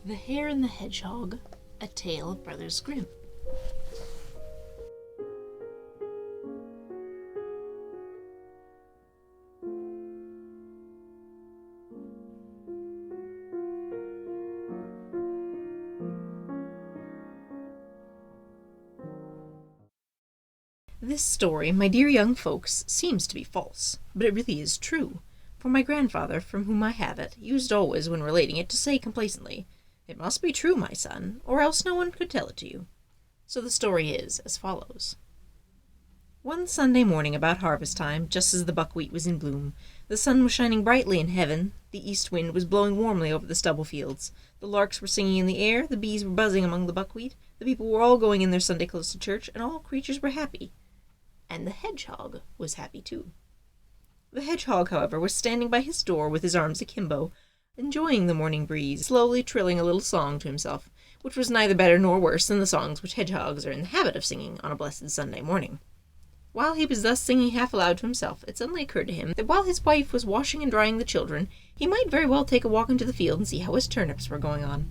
The Hare and the Hedgehog, a tale of Brothers Grimm. This story, my dear young folks, seems to be false, but it really is true, for my grandfather, from whom I have it, used always, when relating it, to say complacently, "It must be true, my son, or else no one could tell it to you." So the story is as follows. One Sunday morning about harvest time, just as the buckwheat was in bloom, the sun was shining brightly in heaven, the east wind was blowing warmly over the stubble fields, the larks were singing in the air, the bees were buzzing among the buckwheat, the people were all going in their Sunday clothes to church, and all creatures were happy. And the hedgehog was happy too. The hedgehog, however, was standing by his door with his arms akimbo, enjoying the morning breeze, slowly trilling a little song to himself, which was neither better nor worse than the songs which hedgehogs are in the habit of singing on a blessed Sunday morning. While he was thus singing half aloud to himself, it suddenly occurred to him that while his wife was washing and drying the children, he might very well take a walk into the field and see how his turnips were going on.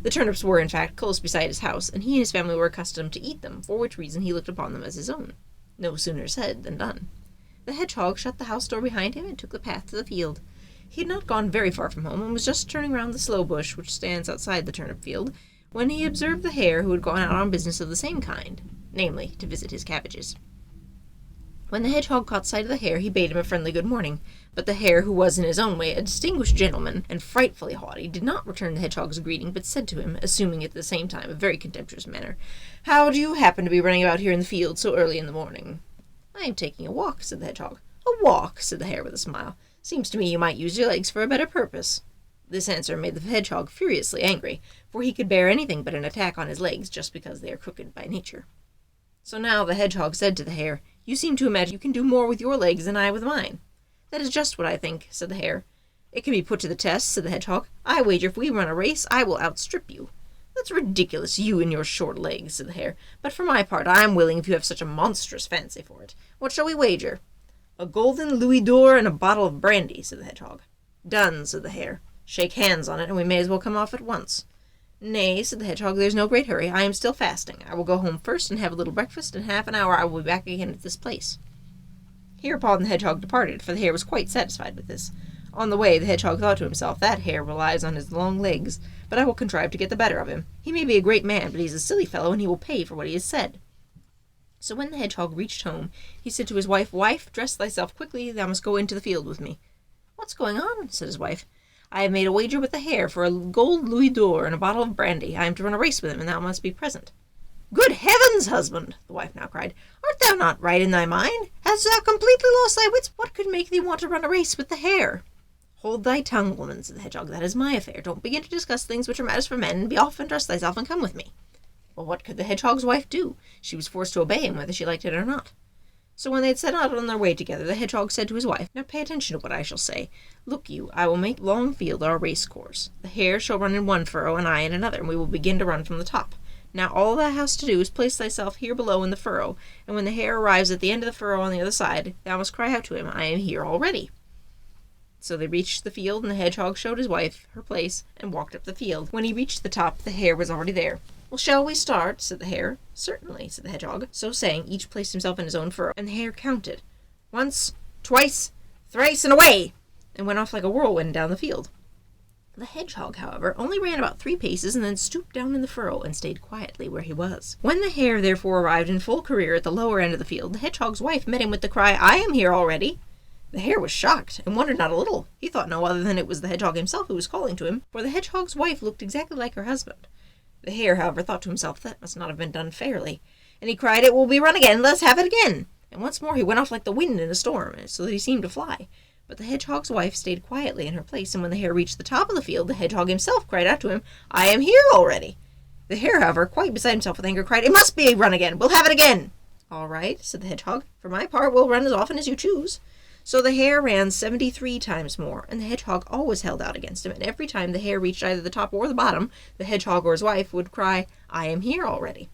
The turnips were, in fact, close beside his house, and he and his family were accustomed to eat them, for which reason he looked upon them as his own. No sooner said than done. The hedgehog shut the house door behind him and took the path to the field. He had not gone very far from home, and was just turning round the sloe bush which stands outside the turnip field, when he observed the hare who had gone out on business of the same kind, namely, to visit his cabbages. When the hedgehog caught sight of the hare, he bade him a friendly good morning, but the hare, who was in his own way a distinguished gentleman, and frightfully haughty, did not return the hedgehog's greeting, but said to him, assuming at the same time a very contemptuous manner, "How do you happen to be running about here in the field so early in the morning?" "I am taking a walk," said the hedgehog. "A walk," said the hare with a smile. "Seems to me you might use your legs for a better purpose." This answer made the hedgehog furiously angry, for he could bear anything but an attack on his legs just because they are crooked by nature. So now the hedgehog said to the hare, "You seem to imagine you can do more with your legs than I with mine." "That is just what I think," said the hare. "It can be put to the test," said the hedgehog. "I wager if we run a race, I will outstrip you." "That's ridiculous, you and your short legs," said the hare. "But for my part, I am willing if you have such a monstrous fancy for it. What shall we wager?" "A golden louis d'or and a bottle of brandy," said the hedgehog. "Done," said the hare. "Shake hands on it, and we may as well come off at once." "Nay," said the hedgehog, "there's no great hurry. I am still fasting. I will go home first and have a little breakfast. In half an hour I will be back again at this place." Hereupon the hedgehog departed, for the hare was quite satisfied with this. On the way the hedgehog thought to himself, "That hare relies on his long legs, but I will contrive to get the better of him. He may be a great man, but he is a silly fellow, and he will pay for what he has said." So when the hedgehog reached home, he said to his wife, "Wife, dress thyself quickly, thou must go into the field with me." "What's going on?" said his wife. "I have made a wager with the hare for a gold louis d'or and a bottle of brandy. I am to run a race with him, and thou must be present." "Good heavens, husband!" the wife now cried. "Art thou not right in thy mind? Hast thou completely lost thy wits? What could make thee want to run a race with the hare?" "Hold thy tongue, woman," said the hedgehog. "That is my affair. Don't begin to discuss things which are matters for men. Be off and dress thyself and come with me." Well, what could the hedgehog's wife do? She was forced to obey him whether she liked it or not. So when they had set out on their way together, the hedgehog said to his wife, "Now pay attention to what I shall say. Look you, I will make long field our race course. The hare shall run in one furrow, and I in another, and we will begin to run from the top. Now all thou hast to do is place thyself here below in the furrow, and when the hare arrives at the end of the furrow on the other side, thou must cry out to him, 'I am here already.'" So they reached the field, and the hedgehog showed his wife her place, and walked up the field. When he reached the top, the hare was already there. "Well, shall we start?" said the hare. "Certainly," said the hedgehog. So saying, each placed himself in his own furrow, and the hare counted, "Once, twice, thrice, and away!" and went off like a whirlwind down the field. The hedgehog, however, only ran about 3 paces, and then stooped down in the furrow, and stayed quietly where he was. When the hare therefore arrived in full career at the lower end of the field, the hedgehog's wife met him with the cry, "I am here already." The hare was shocked, and wondered not a little. He thought no other than it was the hedgehog himself who was calling to him, for the hedgehog's wife looked exactly like her husband. The hare, however, thought to himself, "That must not have been done fairly," and he cried, "It will be run again, let's have it again." And once more he went off like the wind in a storm, so that he seemed to fly. But the hedgehog's wife stayed quietly in her place, and when the hare reached the top of the field, the hedgehog himself cried out to him, "I am here already." The hare, however, quite beside himself with anger, cried, "It must be run again, we'll have it again." "All right," said the hedgehog, "for my part we'll run as often as you choose." So the hare ran 73 times more, and the hedgehog always held out against him, and every time the hare reached either the top or the bottom, the hedgehog or his wife would cry, "I am here already."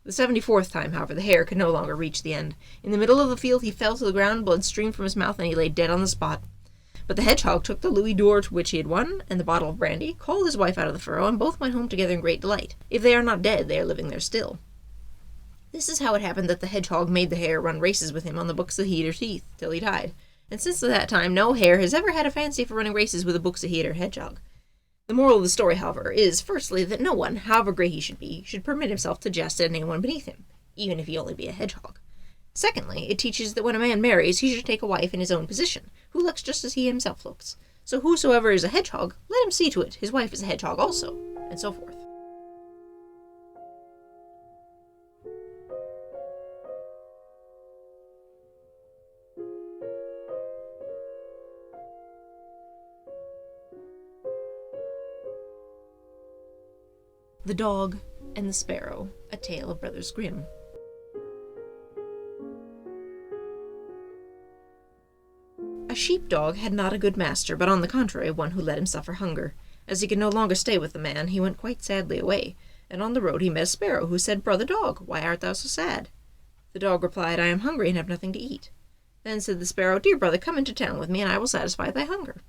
The 74th time, however, the hare could no longer reach the end. In the middle of the field he fell to the ground, blood streamed from his mouth, and he lay dead on the spot. But the hedgehog took the louis d'or which he had won, and the bottle of brandy, called his wife out of the furrow, and both went home together in great delight. If they are not dead, they are living there still. This is how it happened that the hedgehog made the hare run races with him on the books of heat or teeth, till he died. And since that time no hare has ever had a fancy for running races with a books of heat or hedgehog. The moral of the story, however, is, firstly, that no one, however great he should be, should permit himself to jest at anyone beneath him, even if he only be a hedgehog. Secondly, it teaches that when a man marries, he should take a wife in his own position, who looks just as he himself looks. So whosoever is a hedgehog, let him see to it his wife is a hedgehog also, and so forth. The Dog and the Sparrow, a tale of Brothers Grimm. A sheepdog had not a good master, but on the contrary one who let him suffer hunger. As he could no longer stay with the man, he went quite sadly away, and on the road he met a sparrow, who said, "Brother Dog, why art thou so sad?" The dog replied, "I am hungry and have nothing to eat." Then said the sparrow, "Dear brother, come into town with me, and I will satisfy thy hunger."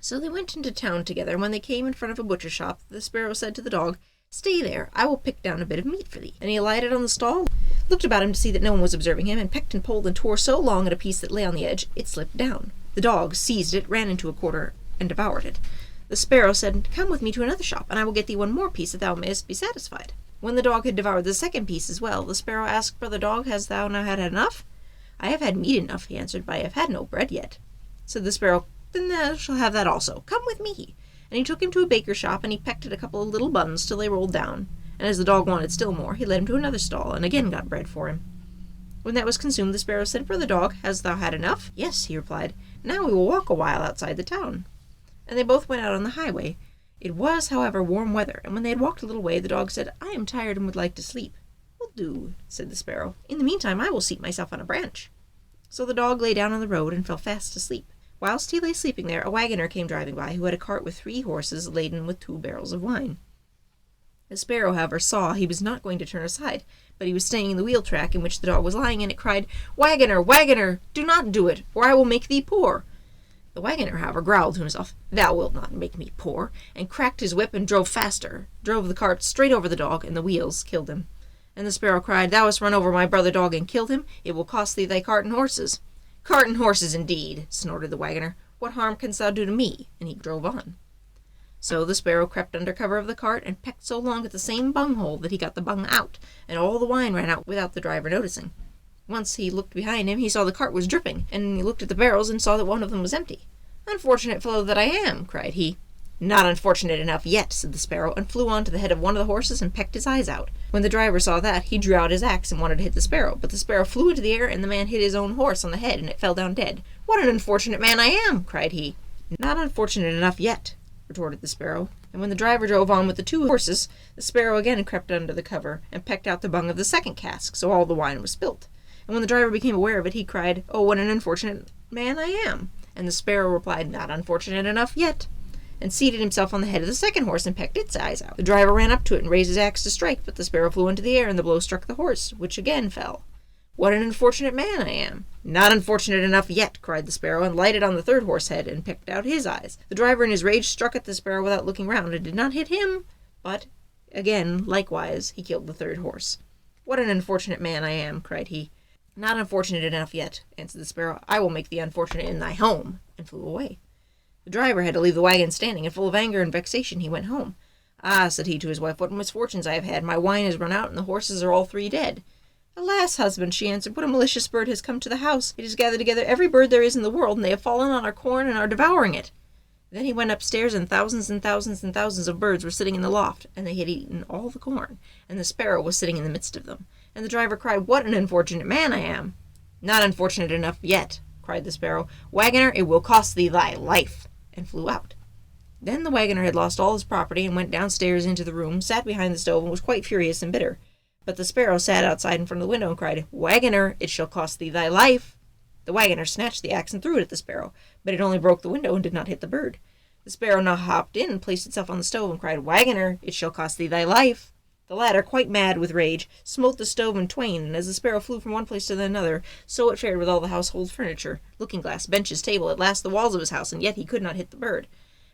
So they went into town together, and when they came in front of a butcher's shop, the sparrow said to the dog, "Stay there, I will pick down a bit of meat for thee." And he alighted on the stall, looked about him to see that no one was observing him, and pecked and pulled and tore so long at a piece that lay on the edge, it slipped down. The dog seized it, ran into a corner, and devoured it. The sparrow said, "Come with me to another shop, and I will get thee one more piece, that thou mayest be satisfied." When the dog had devoured the second piece as well, the sparrow asked, "Brother Dog, hast thou now had enough?" "I have had meat enough," he answered, "but I have had no bread yet." Said the sparrow, "Then thou shalt have that also. Come with me." And he took him to a baker's shop, and he pecked at a couple of little buns till they rolled down. And as the dog wanted still more, he led him to another stall, and again got bread for him. When that was consumed, the sparrow said, "Brother Dog, hast thou had enough?" "Yes," he replied. "Now we will walk a while outside the town." And they both went out on the highway. It was, however, warm weather, and when they had walked a little way, the dog said, "I am tired and would like to sleep." "Will do," said the sparrow. "In the meantime I will seat myself on a branch." So the dog lay down on the road and fell fast asleep. Whilst he lay sleeping there, a wagoner came driving by, who had a cart with 3 horses laden with 2 barrels of wine. The sparrow, however, saw he was not going to turn aside, but he was staying in the wheel track in which the dog was lying, and it cried, "Wagoner, wagoner, do not do it, or I will make thee poor." The wagoner, however, growled to himself, "Thou wilt not make me poor," and cracked his whip and drove faster, drove the cart straight over the dog, and the wheels killed him. And the sparrow cried, "Thou hast run over my brother dog and killed him. It will cost thee thy cart and horses." "Cart and horses, indeed," snorted the wagoner. "What harm canst thou do to me?" And he drove on. So the sparrow crept under cover of the cart, and pecked so long at the same bung-hole that he got the bung out, and all the wine ran out without the driver noticing. Once he looked behind him, he saw the cart was dripping, and he looked at the barrels and saw that one of them was empty. "Unfortunate fellow that I am," cried he. "Not unfortunate enough yet," said the sparrow, and flew on to the head of one of the horses and pecked his eyes out. When the driver saw that, he drew out his axe and wanted to hit the sparrow, but the sparrow flew into the air, and the man hit his own horse on the head, and it fell down dead. "What an unfortunate man I am!" cried he. "Not unfortunate enough yet," retorted the sparrow. And when the driver drove on with the 2 horses, the sparrow again crept under the cover, and pecked out the bung of the second cask, so all the wine was spilt. And when the driver became aware of it, he cried, "Oh, what an unfortunate man I am!" And the sparrow replied, "Not unfortunate enough yet," and seated himself on the head of the second horse and pecked its eyes out. The driver ran up to it and raised his axe to strike, but the sparrow flew into the air, and the blow struck the horse, which again fell. "What an unfortunate man I am!" "Not unfortunate enough yet," cried the sparrow, and lighted on the third horse's head and pecked out his eyes. The driver in his rage struck at the sparrow without looking round, and did not hit him, but again, likewise, he killed the third horse. "What an unfortunate man I am!" cried he. "Not unfortunate enough yet," answered the sparrow. "I will make thee unfortunate in thy home," and flew away. The driver had to leave the wagon standing, and full of anger and vexation he went home. "Ah," said he to his wife, "what misfortunes I have had! My wine is run out, and the horses are all 3 dead." "Alas, husband," she answered, "what a malicious bird has come to the house! It has gathered together every bird there is in the world, and they have fallen on our corn and are devouring it." Then he went upstairs, and thousands and thousands and thousands of birds were sitting in the loft, and they had eaten all the corn, and the sparrow was sitting in the midst of them. And the driver cried, "What an unfortunate man I am!" "Not unfortunate enough yet," cried the sparrow. "Wagoner, it will cost thee thy life," and flew out. Then the wagoner had lost all his property, and went downstairs into the room, sat behind the stove, and was quite furious and bitter. But the sparrow sat outside in front of the window and cried, "Wagoner, it shall cost thee thy life." The wagoner snatched the axe and threw it at the sparrow, but it only broke the window and did not hit the bird. The sparrow now hopped in and placed itself on the stove and cried, "Wagoner, it shall cost thee thy life." The latter, quite mad with rage, smote the stove in twain, and as the sparrow flew from one place to another, so it fared with all the household furniture, looking-glass, benches, table, at last the walls of his house, and yet he could not hit the bird.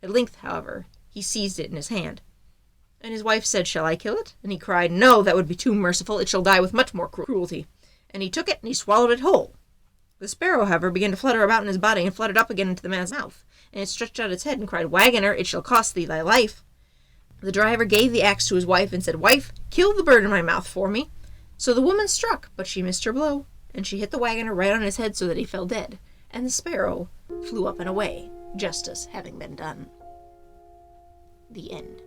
At length, however, he seized it in his hand. And his wife said, "Shall I kill it?" And he cried, "No, that would be too merciful. It shall die with much more cruelty." And he took it, and he swallowed it whole. The sparrow, however, began to flutter about in his body, and fluttered up again into the man's mouth. And it stretched out its head, and cried, "Waggoner, it shall cost thee thy life." The driver gave the axe to his wife, and said, "Wife, kill the bird in my mouth for me." So the woman struck, but she missed her blow, and she hit the waggoner right on his head so that he fell dead. And the sparrow flew up and away, justice having been done. The end.